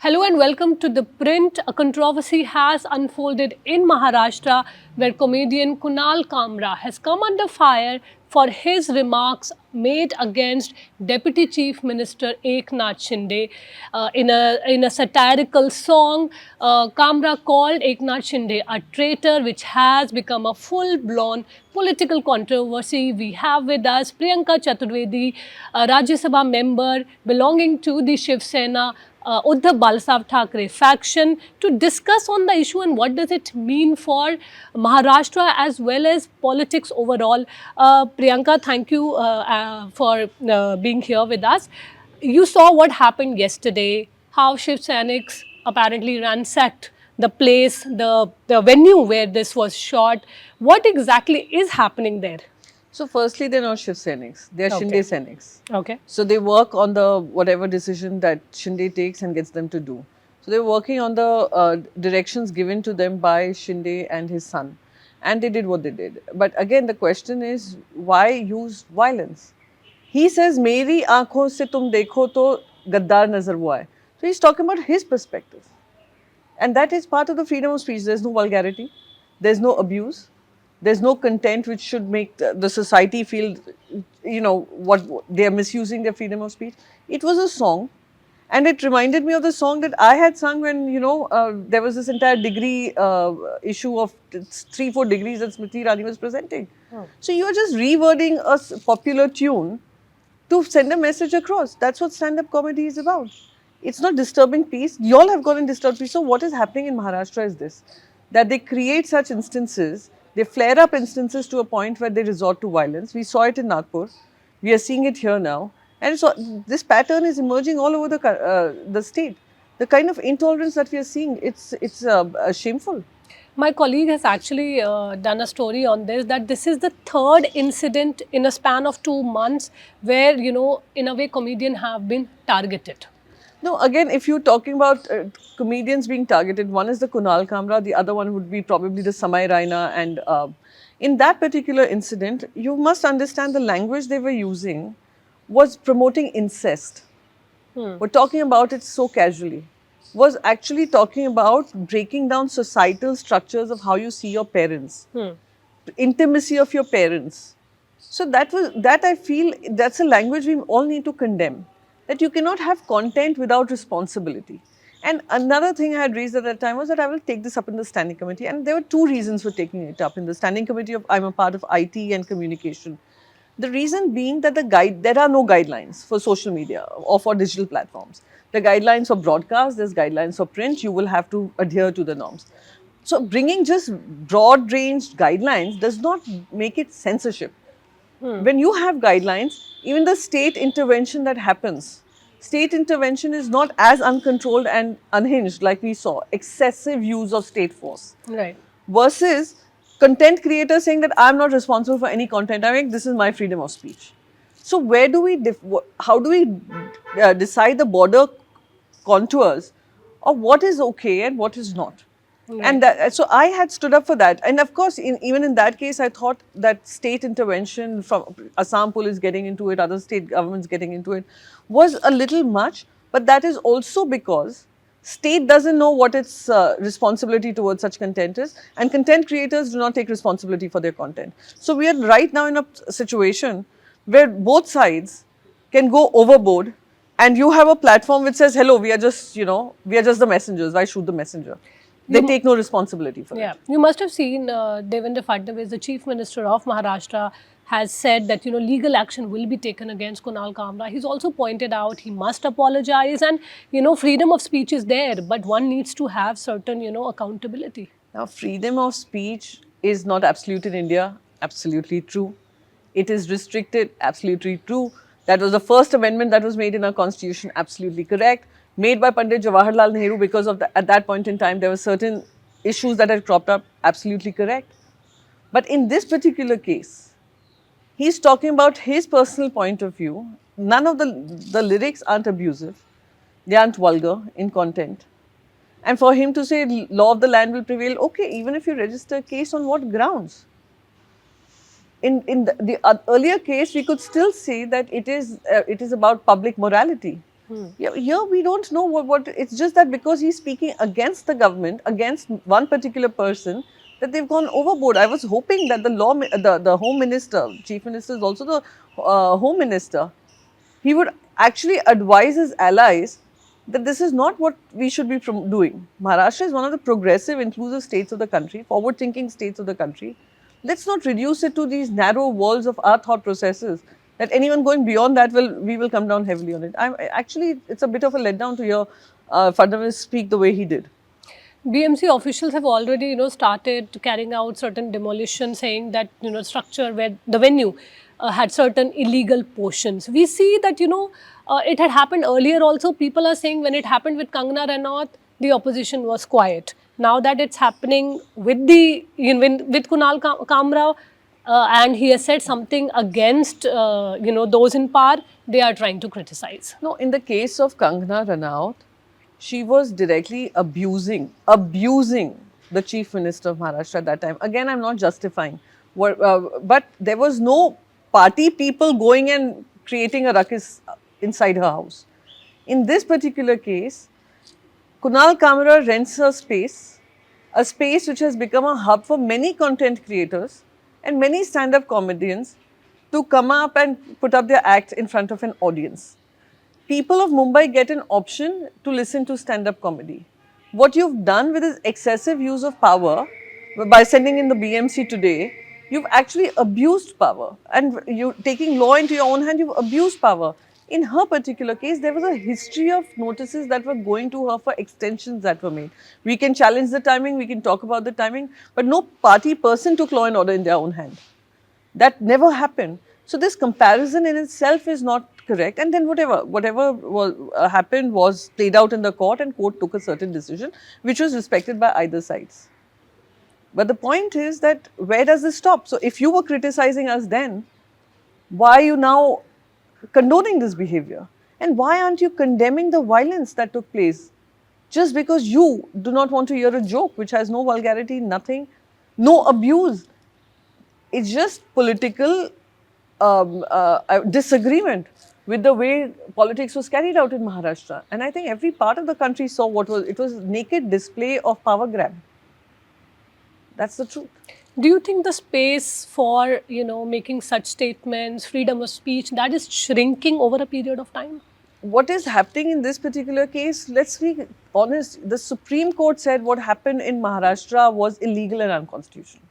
Hello and welcome to The Print. A controversy has unfolded in Maharashtra where comedian Kunal Kamra has come under fire for his remarks made against Deputy Chief Minister Eknath Shinde. In a satirical song, Kamra called Eknath Shinde a traitor, which has become a full-blown political controversy. We have with us Priyanka Chaturvedi, a Rajya Sabha member belonging to the Shiv Sena Uddhav Balasav Thackeray faction to discuss on the issue and what does it mean for Maharashtra as well as politics overall. Priyanka, thank you for being here with us. You saw what happened yesterday, how Shiv Sainiks apparently ransacked the place, the venue where this was shot. What exactly is happening there? So firstly, they're not Shiv Sainiks, they're Okay. Shinde Sainiks. Okay. So they work on the whatever decision that Shinde takes and gets them to do. So they're working on the directions given to them by Shinde and his son. And they did what they did. But again, the question is, why use violence? He says, "Meri aankhon se tum dekho to gaddar nazar wo aaye." So he's talking about his perspective. And that is part of the freedom of speech. There's no vulgarity, there's no abuse, there's no content which should make the society feel, what they're misusing their freedom of speech. It was a song, and it reminded me of the song that I had sung when, there was this entire degree issue of 3-4 degrees that Smriti Irani was presenting. So you're just rewording a popular tune to send a message across. That's what stand-up comedy is about. It's not disturbing peace. You all have gotten disturbed peace. So what is happening in Maharashtra is this, that they create such instances, they flare up instances to a point where they resort to violence. We saw it in Nagpur. We are seeing it here now. And so this pattern is emerging all over the state. The kind of intolerance that we are seeing, it's shameful. My colleague has actually done a story on this, that this is the third incident in a span of 2 months where, in a way, comedians have been targeted. No, again, if you're talking about comedians being targeted, one is the Kunal Kamra, the other one would be probably the Samay Raina. And in that particular incident, you must understand the language they were using was promoting incest. We're talking about it so casually. Was actually talking about breaking down societal structures of how you see your parents, intimacy of your parents. So that I feel that's a language we all need to condemn. That you cannot have content without responsibility. And another thing I had raised at that time was that I will take this up in the standing committee. And there were two reasons for taking it up in the standing committee. I'm a part of IT and communication. The reason being that there are no guidelines for social media or for digital platforms. The guidelines for broadcast, there's guidelines for print, you will have to adhere to the norms. So bringing just broad ranged guidelines does not make it censorship. When you have guidelines, even the state intervention that happens, state intervention is not as uncontrolled and unhinged like we saw, excessive use of state force. Right. Versus content creators saying that I'm not responsible for any content I make, this is my freedom of speech. So where do we, how do we decide the border contours of what is okay and what is not? And so I had stood up for that. And of course, even in that case, I thought that state intervention from Assam police getting into it, other state governments getting into it, was a little much. But that is also because state doesn't know what its responsibility towards such content is, and content creators do not take responsibility for their content. So we are right now in a situation where both sides can go overboard, and you have a platform which says, hello, we are just, we are just the messengers. Why shoot the messenger? They take no responsibility for Yeah, it. you must have seen Devendra Fadnavis, the Chief Minister of Maharashtra, has said that legal action will be taken against Kunal Kamra. He's also pointed out he must apologize, and freedom of speech is there, but one needs to have certain accountability. Now, freedom of speech is not absolute in India, absolutely true. It is restricted, absolutely true. That was the first amendment that was made in our constitution, absolutely correct. Made by Pandit Jawaharlal Nehru because of at that point in time there were certain issues that had cropped up, absolutely correct. But in this particular case, he's talking about his personal point of view. None of the lyrics aren't abusive, they aren't vulgar in content. And for him to say law of the land will prevail, okay, even if you register a case, on what grounds? In the earlier case, we could still say that it is about public morality. Yeah, here we don't know what it's just that because he's speaking against the government, against one particular person, that they've gone overboard. I was hoping that the home minister, chief minister is also the home minister, he would actually advise his allies that this is not what we should be doing. Maharashtra is one of the progressive, inclusive states of the country, forward thinking states of the country. Let's not reduce it to these narrow walls of our thought processes. That anyone going beyond that we will come down heavily on it. Actually, it's a bit of a letdown to hear Fadnavis speak the way he did. BMC officials have already, started carrying out certain demolition, saying that, structure where the venue had certain illegal portions. We see that, it had happened earlier also. People are saying when it happened with Kangana Ranaut, the opposition was quiet. Now that it's happening with with Kunal Kamra, and he has said something against, those in power, they are trying to criticize. No, in the case of Kangana Ranaut, she was directly abusing the chief minister of Maharashtra at that time. Again, I'm not justifying, but there was no party people going and creating a ruckus inside her house. In this particular case, Kunal Kamra rents a space which has become a hub for many content creators and many stand-up comedians to come up and put up their act in front of an audience. People of Mumbai get an option to listen to stand-up comedy. What you've done with this excessive use of power by sending in the BMC today, you've actually abused power, and you taking law into your own hand, you've abused power. In her particular case, there was a history of notices that were going to her for extensions that were made. We can challenge the timing, we can talk about the timing, but no party person took law and order in their own hand. That never happened. So this comparison in itself is not correct. And then whatever was, happened was played out in the court, and court took a certain decision which was respected by either sides. But the point is that where does this stop? So if you were criticizing us then, why are you now condoning this behavior? And why aren't you condemning the violence that took place? Just because you do not want to hear a joke which has no vulgarity, nothing, no abuse. It's just political disagreement with the way politics was carried out in Maharashtra. And I think every part of the country saw it was naked display of power grab. That's the truth. Do you think the space for, making such statements, freedom of speech, that is shrinking over a period of time? What is happening in this particular case, let's be honest, the Supreme Court said what happened in Maharashtra was illegal and unconstitutional.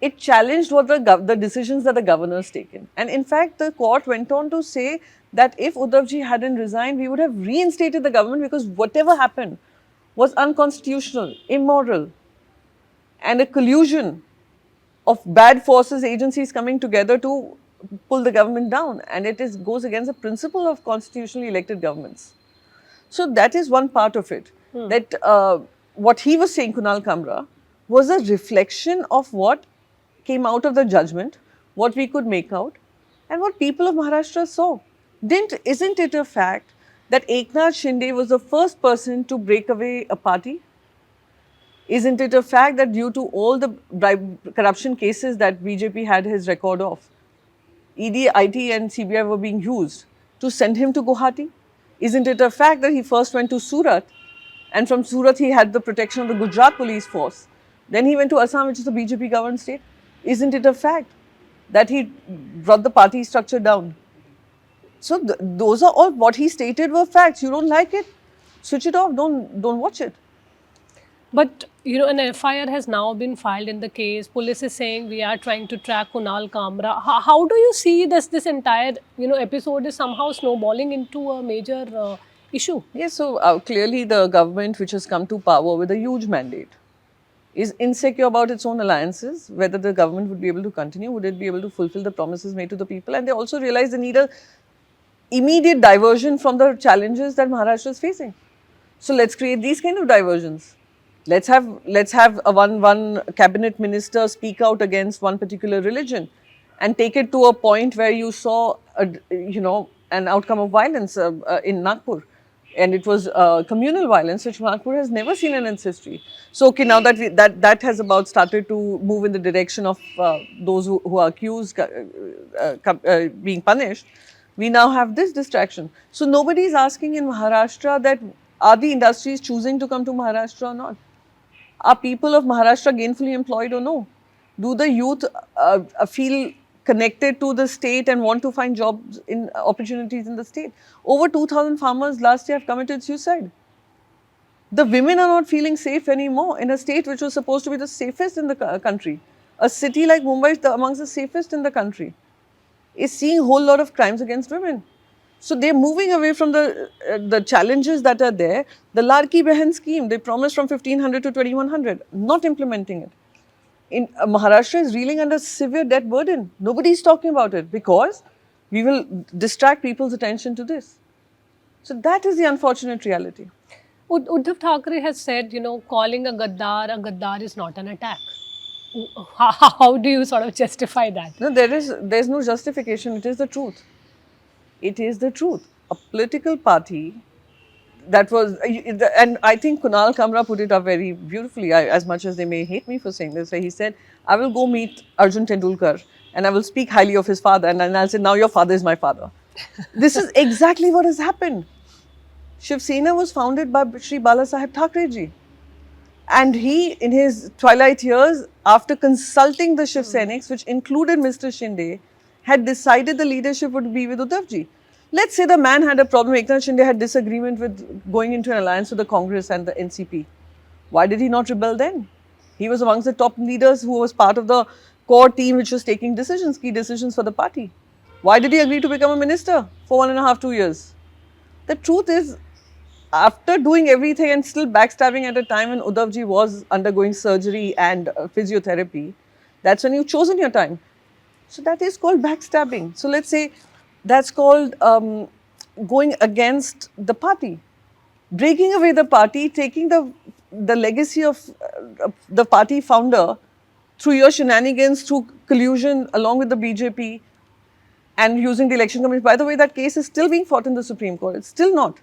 It challenged what the decisions that the governor's taken. And in fact, the court went on to say that if Uddhavji hadn't resigned, we would have reinstated the government because whatever happened was unconstitutional, immoral, and a collusion of bad forces, agencies coming together to pull the government down. And it goes against the principle of constitutionally elected governments. So that is one part of it. That what he was saying, Kunal Kamra, was a reflection of what came out of the judgment, what we could make out, and what people of Maharashtra saw. Isn't it a fact that Eknath Shinde was the first person to break away a party? Isn't it a fact that due to all the corruption cases that BJP had his record of, ED, IT and CBI were being used to send him to Guwahati? Isn't it a fact that he first went to Surat, and from Surat he had the protection of the Gujarat police force? Then he went to Assam, which is a BJP governed state. Isn't it a fact that he brought the party structure down? So those are all what he stated were facts. You don't like it, switch it off, don't watch it. But, an FIR has now been filed in the case. Police is saying we are trying to track Kunal Kamra. How do you see this entire, episode is somehow snowballing into a major issue? Yes, so clearly the government which has come to power with a huge mandate is insecure about its own alliances, whether the government would be able to continue, would it be able to fulfill the promises made to the people, and they also realize they need a immediate diversion from the challenges that Maharashtra is facing. So let's create these kind of diversions. Let's have a one cabinet minister speak out against one particular religion, and take it to a point where you saw an outcome of violence in Nagpur. And it was communal violence, which Nagpur has never seen in its history. So, okay, now that that has about started to move in the direction of those who are accused being punished. We now have this distraction. So nobody is asking in Maharashtra that are the industries choosing to come to Maharashtra or not? Are people of Maharashtra gainfully employed or no? Do the youth feel connected to the state and want to find jobs in opportunities in the state? Over 2,000 farmers last year have committed suicide. The women are not feeling safe anymore in a state which was supposed to be the safest in the country. A city like Mumbai is amongst the safest in the country, is seeing a whole lot of crimes against women. So they're moving away from the challenges that are there. The Larki Behan scheme, they promised from 1500 to 2100, not implementing it. In Maharashtra is reeling under severe debt burden. Nobody is talking about it because we will distract people's attention to this. So that is the unfortunate reality. Uddhav Thackeray has said, calling a Gaddar is not an attack. How do you sort of justify that? No, there's no justification. It is the truth. It is the truth. A political party that was, and I think Kunal Kamra put it up very beautifully, as much as they may hate me for saying this, where he said, I will go meet Arjun Tendulkar and I will speak highly of his father and then I'll say, now your father is my father. This is exactly what has happened. Shiv Sena was founded by Shri Bala Saheb Thackeray ji. And he, in his twilight years, after consulting the Shiv Senics, which included Mr. Shinde, had decided the leadership would be with Uddhav ji. Let's say the man had a problem, Eknath Shinde had disagreement with going into an alliance with the Congress and the NCP. Why did he not rebel then? He was amongst the top leaders who was part of the core team which was taking decisions, key decisions for the party. Why did he agree to become a minister for 1.5, 2 years? The truth is, after doing everything and still backstabbing at a time when Uddhav ji was undergoing surgery and physiotherapy, that's when you've chosen your time. So that is called backstabbing. So let's say that's called going against the party, breaking away the party, taking the legacy of the party founder through your shenanigans, through collusion along with the BJP and using the election commission. By the way, that case is still being fought in the Supreme Court. It's still not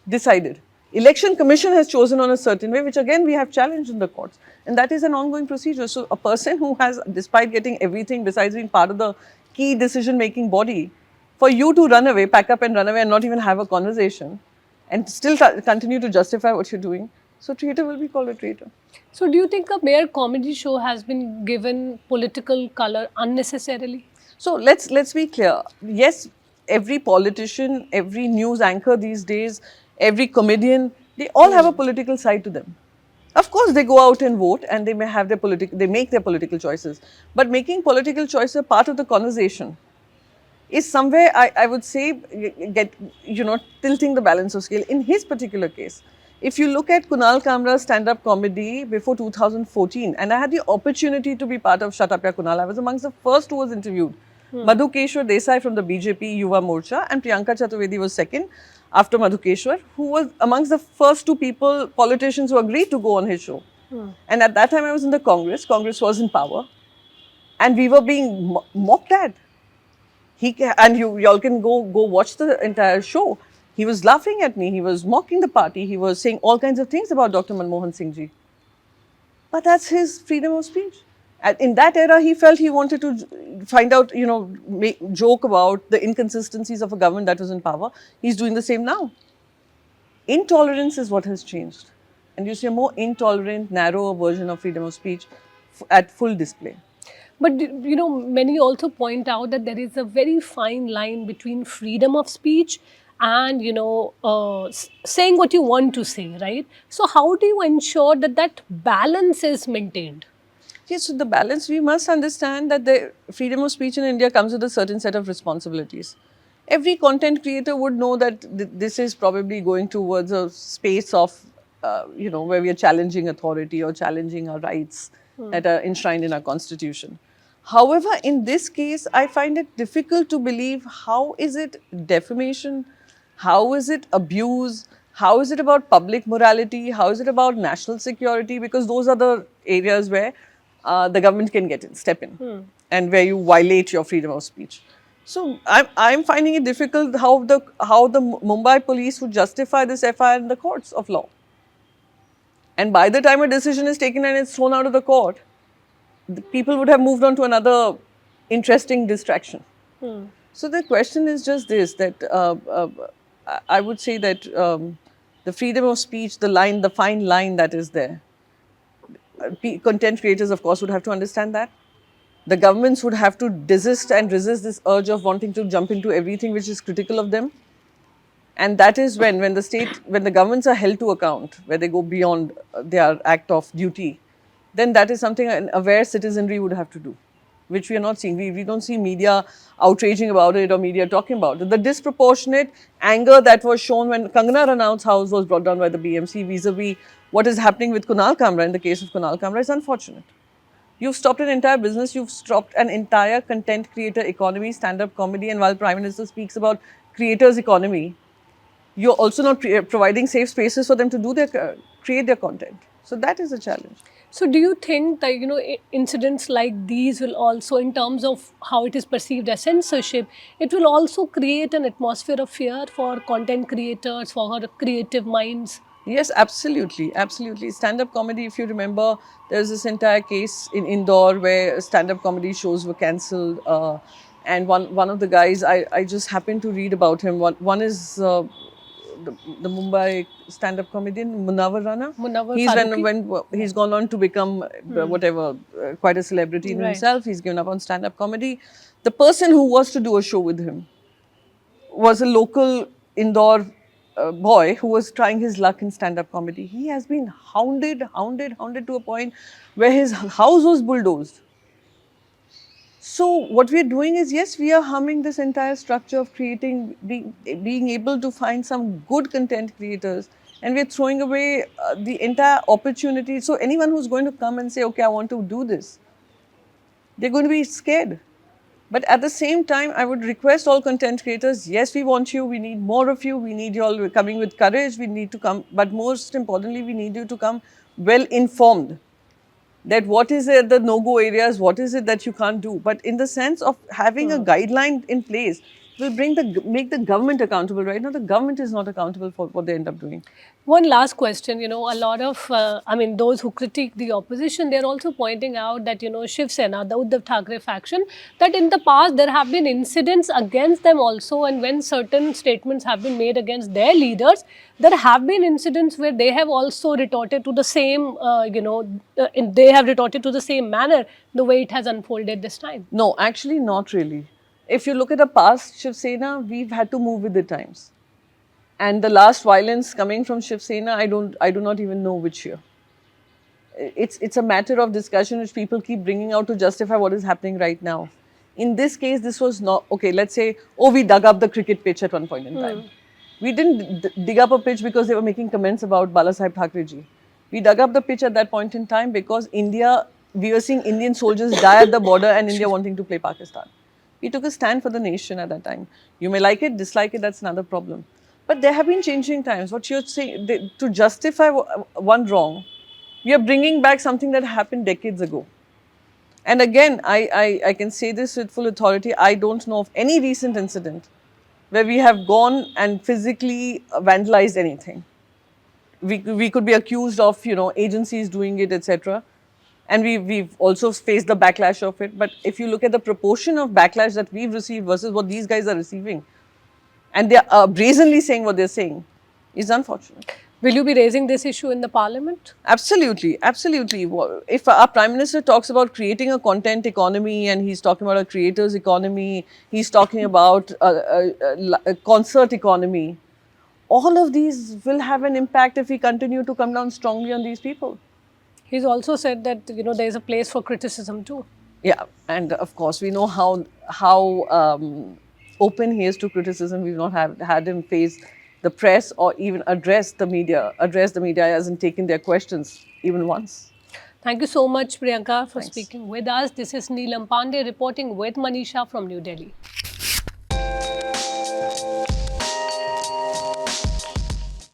decided. Election Commission has chosen on a certain way, which again we have challenged in the courts. And that is an ongoing procedure. So a person who has, despite getting everything besides being part of the key decision-making body, for you to run away, pack up and run away and not even have a conversation and still continue to justify what you're doing, so traitor will be called a traitor. So do you think a mere comedy show has been given political color unnecessarily? So let's be clear. Yes, every politician, every news anchor these days, every comedian, they all have a political side to them. Of course, they go out and vote and they may have they make their political choices. But making political choices a part of the conversation is somewhere, I would say, tilting the balance of scale. In his particular case, if you look at Kunal Kamra's stand-up comedy before 2014, and I had the opportunity to be part of Shut Up Ya Kunal, I was amongst the first who was interviewed. Madhukeshwar Desai from the BJP Yuva Morcha and Priyanka Chaturvedi was second after Madhukeshwar, who was amongst the first two politicians who agreed to go on his show. And at that time I was in the Congress was in power and we were being mocked at. Y'all can go watch the entire show. He was laughing at me, he was mocking the party, he was saying all kinds of things about Dr. Manmohan Singh ji. But that's his freedom of speech. In that era, he felt he wanted to find out, joke about the inconsistencies of a government that was in power. He's doing the same now. Intolerance is what has changed. And you see a more intolerant, narrower version of freedom of speech at full display. But, many also point out that there is a very fine line between freedom of speech and, saying what you want to say, right? So how do you ensure that that balance is maintained? Yes, so the balance, we must understand that the freedom of speech in India comes with a certain set of responsibilities. Every content creator would know that this is probably going towards a space of, where we are challenging authority or challenging our rights that are enshrined in our constitution. However, in this case, I find it difficult to believe how is it defamation, how is it abuse, how is it about public morality, how is it about national security, because those are the areas where the government can step in and where you violate your freedom of speech. So I'm finding it difficult how the Mumbai police would justify this FIR in the courts of law. And by the time a decision is taken and it's thrown out of the court, the people would have moved on to another interesting distraction. So the question is just this, that I would say that the freedom of speech, the fine line that is there, content creators, of course, would have to understand that. The governments would have to desist and resist this urge of wanting to jump into everything which is critical of them. And that is when the governments are held to account, where they go beyond their act of duty, then that is something an aware citizenry would have to do, which we are not seeing. We don't see media outraging about it or media talking about it. The disproportionate anger that was shown when Kangana Ranaut's house was brought down by the BMC vis-a-vis what is happening with Kunal Kamra in the case of Kunal Kamra is unfortunate. You've stopped an entire business, you've stopped an entire content creator economy, stand-up comedy, and while Prime Minister speaks about creators economy, you're also not providing safe spaces for them to do create their content. So that is a challenge. So do you think that, incidents like these will also, in terms of how it is perceived as censorship, it will also create an atmosphere of fear for content creators, for creative minds? Yes, absolutely, absolutely. Stand-up comedy, if you remember, there's this entire case in Indore where stand-up comedy shows were cancelled. And one of the guys, I just happened to read about him. One is the Mumbai stand-up comedian, Munawar Rana. Munawar He's Faruqi? when he's gone on to become quite a celebrity in Right. himself. He's given up on stand-up comedy. The person who was to do a show with him was a local Indore boy who was trying his luck in stand-up comedy. He has been hounded to a point where his house was bulldozed. So what we are doing is, yes, we are harming this entire structure of being able to find some good content creators, and we are throwing away the entire opportunity. So anyone who's going to come and say, okay, I want to do this, they're going to be scared. But at the same time, I would request all content creators, yes, we want you, we need more of you, we need you all coming with courage, we need to come, but most importantly, we need you to come well informed. That what is it, the no-go areas, what is it that you can't do. But in the sense of having a guideline in place will make the government accountable. Right now, the government is not accountable for what they end up doing. One last question, a lot of, those who critique the opposition, they're also pointing out that, Shiv Sena, the Uddhav Thackeray faction, that in the past there have been incidents against them also, and when certain statements have been made against their leaders, there have been incidents where they have also retorted to the same, they have retorted to the same manner, the way it has unfolded this time. No, actually not really. If you look at the past Shiv Sena, we've had to move with the times. And the last violence coming from Shiv Sena, I do not even know which year. It's a matter of discussion which people keep bringing out to justify what is happening right now. In this case, this was not, okay, let's say, oh, we dug up the cricket pitch at one point in time. We didn't dig up a pitch because they were making comments about Balasaheb Thackeray ji. We dug up the pitch at that point in time because we were seeing Indian soldiers die at the border and India wanting to play Pakistan. We took a stand for the nation at that time. You may like it, dislike it, that's another problem. But there have been changing times. What you're saying, to justify one wrong, we are bringing back something that happened decades ago. And again, I can say this with full authority, I don't know of any recent incident where we have gone and physically vandalized anything. We could be accused of, agencies doing it, etc. And we've also faced the backlash of it. But if you look at the proportion of backlash that we've received versus what these guys are receiving, and they are brazenly saying what they're saying, is unfortunate. Will you be raising this issue in the parliament? Absolutely, absolutely. If our Prime Minister talks about creating a content economy and he's talking about a creator's economy, he's talking about a concert economy, all of these will have an impact if we continue to come down strongly on these people. He's also said that, there is a place for criticism too. Yeah, and of course, we know how open he is to criticism. We've not had him face the press or even address the media. He hasn't taken their questions even once. Thank you so much, Priyanka, for speaking with us. This is Neelam Pandey reporting with Manisha from New Delhi.